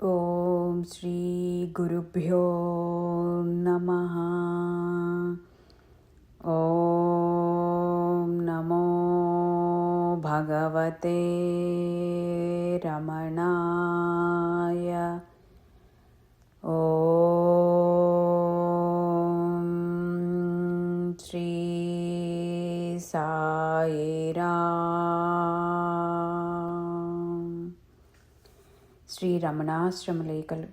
ఓం శ్రీ గురుభ్యో నమః. ఓం నమో భగవతే రమణాయ. ఓం శ్రీ సాయిరామ్. శ్రీ రమణాశ్రమ లేఖలు.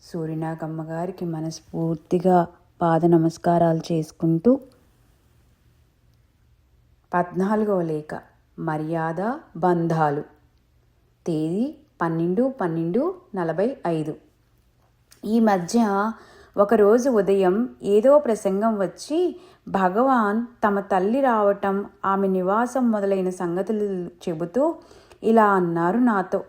సూర్యనాగమ్మ గారికి మనస్ఫూర్తిగా పాద నమస్కారాలు చేసుకుంటూ 14వ లేఖ, మర్యాద బంధాలు. తేదీ 12/12/45. ఈ మధ్య ఒకరోజు ఉదయం ఏదో ప్రసంగం వచ్చి భగవాన్ తమ తల్లి రావటం, ఆమె నివాసం మొదలైన సంగతులు చెబుతూ ఇలా అన్నారు నాతో.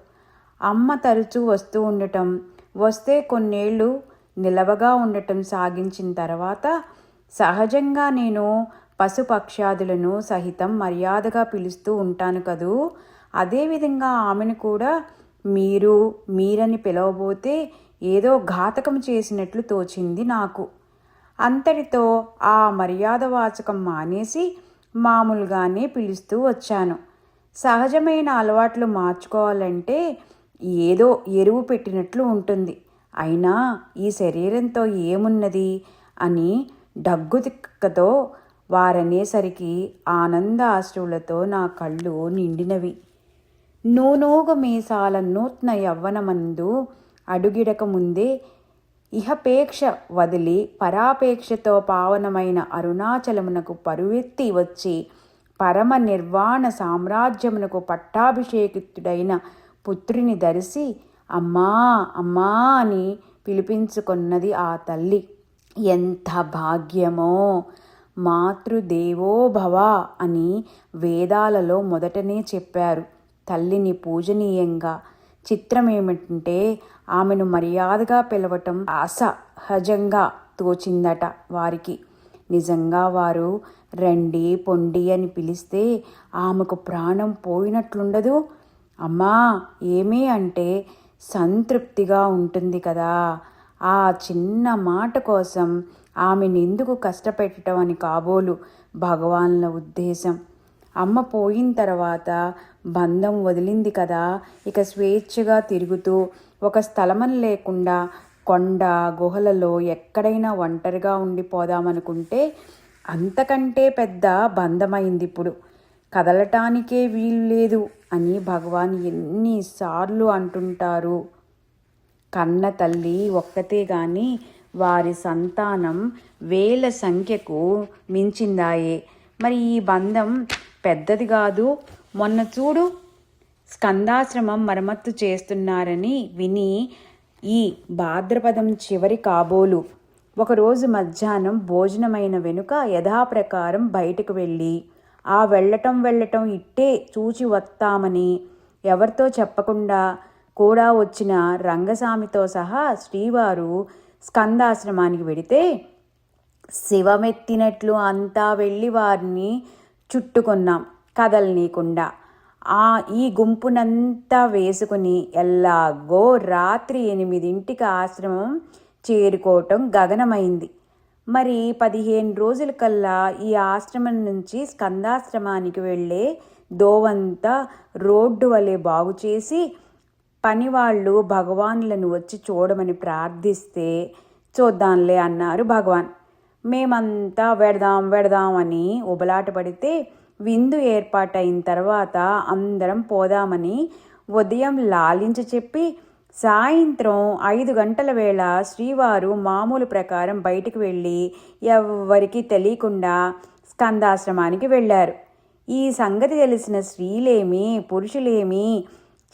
అమ్మ తరచూ వస్తూ ఉండటం, వస్తే కొన్నేళ్ళు నిలవగా ఉండటం సాగించిన తర్వాత సహజంగా నేను పశుపక్షాదులను సహితం మర్యాదగా పిలుస్తూ ఉంటాను కదూ. అదేవిధంగా ఆమెను కూడా మీరని పిలవబోతే ఏదో ఘాతకం చేసినట్లు తోచింది నాకు. అంతటితో ఆ మర్యాద వాచకం మానేసి మామూలుగానే పిలుస్తూ వచ్చాను. సహజమైన అలవాట్లు మార్చుకోవాలంటే ఏదో ఎరువు పెట్టినట్లు ఉంటుంది. అయినా ఈ శరీరంతో ఏమున్నది అని డగ్గుతిక్కతో వారనేసరికి ఆనంద ఆశ్రువులతో నా కళ్ళు నిండినవి. నూనూగు మీసాల నూత్న యవ్వనమందు అడుగిడక ముందే ఇహపేక్ష వదిలి పరాపేక్షతో పావనమైన అరుణాచలమునకు పరువెత్తి వచ్చి పరమ నిర్వాణ సామ్రాజ్యమునకు పట్టాభిషేకితుడైన పుత్రుని దరిసి అమ్మా అమ్మా అని పిలిపించుకున్నది ఆ తల్లి. ఎంత భాగ్యమో! మాతృదేవోభవ అని వేదాలలో మొదటనే చెప్పారు తల్లిని పూజనీయంగా. చిత్రమేమిటంటే ఆమెను మర్యాదగా పిలవటం అసహజంగా తోచిందట వారికి. నిజంగా వారు రండి పొండి అని పిలిస్తే ఆమెకు ప్రాణం పోయినట్లుండదు. అమ్మా ఏమీ అంటే సంతృప్తిగా ఉంటుంది కదా. ఆ చిన్న మాట కోసం ఆమెను ఎందుకు కష్టపెట్టడం అని కాబోలు భగవాన్ల ఉద్దేశం. అమ్మ పోయిన తర్వాత బంధం వదిలింది కదా, ఇక స్వేచ్ఛగా తిరుగుతూ ఒక స్థలమని లేకుండా కొండ గుహలలో ఎక్కడైనా ఒంటరిగా ఉండిపోదామనుకుంటే అంతకంటే పెద్ద బంధమైంది ఇప్పుడు. కదలటానికే వీలు లేదు అని భగవాన్ ఎన్నిసార్లు అంటుంటారు. కన్న తల్లి ఒక్కతే గాని వారి సంతానం వేల సంఖ్యకు మించిందాయే. మరి ఈ బంధం పెద్దది కాదు. మొన్న చూడు, స్కందాశ్రమం మరమ్మత్తు చేస్తున్నారని విని ఈ భాద్రపదం చివరి కాబోలు ఒకరోజు మధ్యాహ్నం భోజనమైన వెనుక యథాప్రకారం బయటకు వెళ్ళి ఆ వెళ్ళటం ఇట్టే చూచి వస్తామని ఎవరితో చెప్పకుండా కూడా వచ్చిన రంగస్వామితో సహా శ్రీవారు స్కందాశ్రమానికి వెడితే శివమెత్తినట్లు అంతా వెళ్ళి వారిని చుట్టుకున్నాం కదలనీయకుండా. ఈ గుంపునంతా వేసుకుని ఎల్లాగో రాత్రి 8ంటికి ఆశ్రమం చేరుకోవటం గగనమైంది. మరి 15 రోజుల కల్లా ఈ ఆశ్రమం నుంచి స్కందాశ్రమానికి వెళ్ళే దోవంతా రోడ్డు వలె బాగు చేసి పనివాళ్ళు భగవాన్లను వచ్చి చూడమని ప్రార్థిస్తే చూద్దాంలే అన్నారు భగవాన్. మేమంతా వెడదాం అని ఉబలాట పడితే విందు ఏర్పాటైన తర్వాత అందరం పోదామని ఉదయం లాలించి చెప్పి సాయంత్రం 5 గంటల వేళ శ్రీవారు మామూలు ప్రకారం బయటికి వెళ్ళి ఎవ్వరికీ తెలియకుండా స్కందాశ్రమానికి వెళ్ళారు. ఈ సంగతి తెలిసిన స్త్రీలేమి పురుషులేమి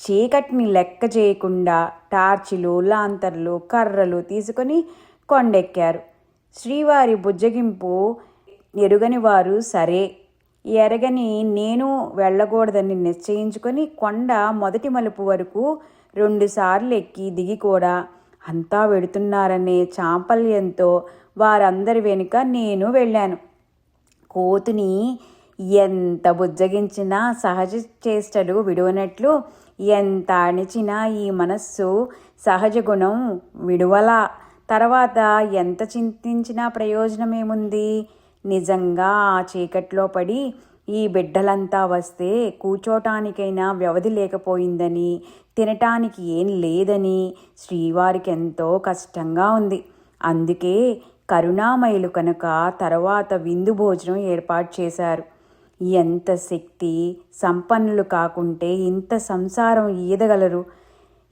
చీకటిని లెక్క చేయకుండా టార్చిలు లాంతర్లు కర్రలు తీసుకొని కొండెక్కారు. శ్రీవారి బుజ్జగింపు ఎరుగని వారు సరే, ఎరగని నేను వెళ్ళకూడదని నిశ్చయించుకొని కొండ మొదటి మలుపు వరకు 2 సార్లు ఎక్కి దిగి కూడా అంతా వెడుతున్నారనే చాంపల్యంతో వారందరి వెనుక నేను వెళ్ళాను. కోతుని ఎంత బుజ్జగించినా సహజ చేష్టలు విడువనట్లు ఎంత అణిచినా ఈ మనస్సు సహజ గుణం విడువలా. తర్వాత ఎంత చింతించినా ప్రయోజనమేముంది? నిజంగా ఆ చీకట్లో పడి ఈ బిడ్డలంతా వస్తే కూర్చోటానికైనా వ్యవధి లేకపోయిందని, తినటానికి ఏం లేదని శ్రీవారికి ఎంతో కష్టంగా ఉంది. అందుకే కరుణామయులు కనుక తర్వాత విందు భోజనం ఏర్పాటు చేశారు. ఎంత శక్తి సంపన్నులు కాకుంటే ఇంత సంసారం ఈదగలరు?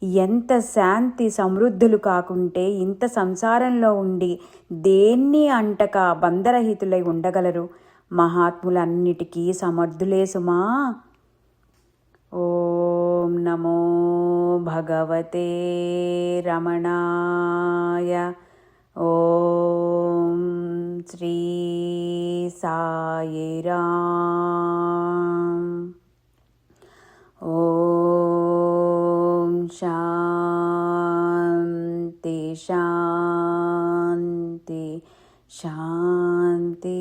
ఎంత శాంతి సమృద్ధులు కాకుంటే ఇంత సంసారంలో ఉండి దేన్ని అంటక బంధరహితులై ఉండగలరు? మహాత్ములన్నిటికీ సమర్థులే సుమా. ఓం నమో భగవతే రమణాయ. ఓం శ్రీ సాయిరామ్. ఓం శాంతి శాంతి శాంతి.